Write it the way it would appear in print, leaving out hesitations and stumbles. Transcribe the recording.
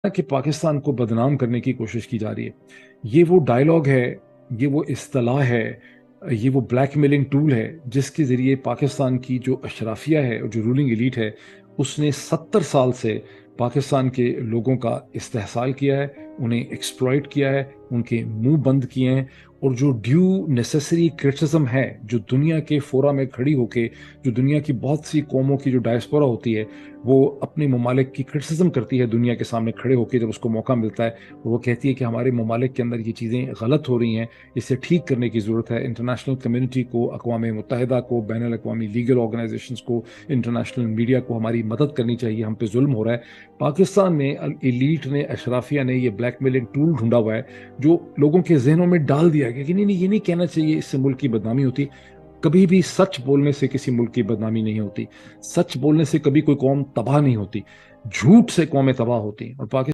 کہ پاکستان کو بدنام کرنے کی کوشش کی جا رہی ہے. یہ وہ ڈائلاگ ہے، یہ وہ اصطلاح ہے، یہ وہ بلیک میلنگ ٹول ہے جس کے ذریعے پاکستان کی جو اشرافیہ ہے اور جو رولنگ ایلیٹ ہے اس نے 70 سال سے پاکستان کے لوگوں کا استحصال کیا ہے، انہیں ایکسپلائٹ کیا ہے، ان کے منہ بند کیے ہیں. اور جو ڈیو نیسیسری کرٹیسزم ہے، جو دنیا کے فورا میں کھڑی ہو کے، جو دنیا کی بہت سی قوموں کی جو ڈائسپورا ہوتی ہے وہ اپنے ممالک کی کرٹیسزم کرتی ہے دنیا کے سامنے کھڑے ہو کے جب اس کو موقع ملتا ہے، وہ کہتی ہے کہ ہمارے ممالک کے اندر یہ چیزیں غلط ہو رہی ہیں، اسے ٹھیک کرنے کی ضرورت ہے. انٹرنیشنل کمیونٹی کو، اقوام متحدہ کو، بین الاقوامی لیگل آرگنائزیشنز کو، انٹرنیشنل میڈیا کو ہماری مدد کرنی چاہیے، ہم پہ ظلم ہو رہا ہے. پاکستان میں ایلیٹ نے، اشرافیہ نے یہ بلیک میلنگ ٹول ڈھونڈا ہوا ہے جو لوگوں کے ذہنوں میں ڈال دیا گیا کہ نہیں نہیں، یہ نہیں کہنا چاہیے، اس سے ملک کی بدنامی ہوتی. کبھی بھی سچ بولنے سے کسی ملک کی بدنامی نہیں ہوتی، سچ بولنے سے کبھی کوئی قوم تباہ نہیں ہوتی، جھوٹ سے قومیں تباہ ہوتی. اور پاکستان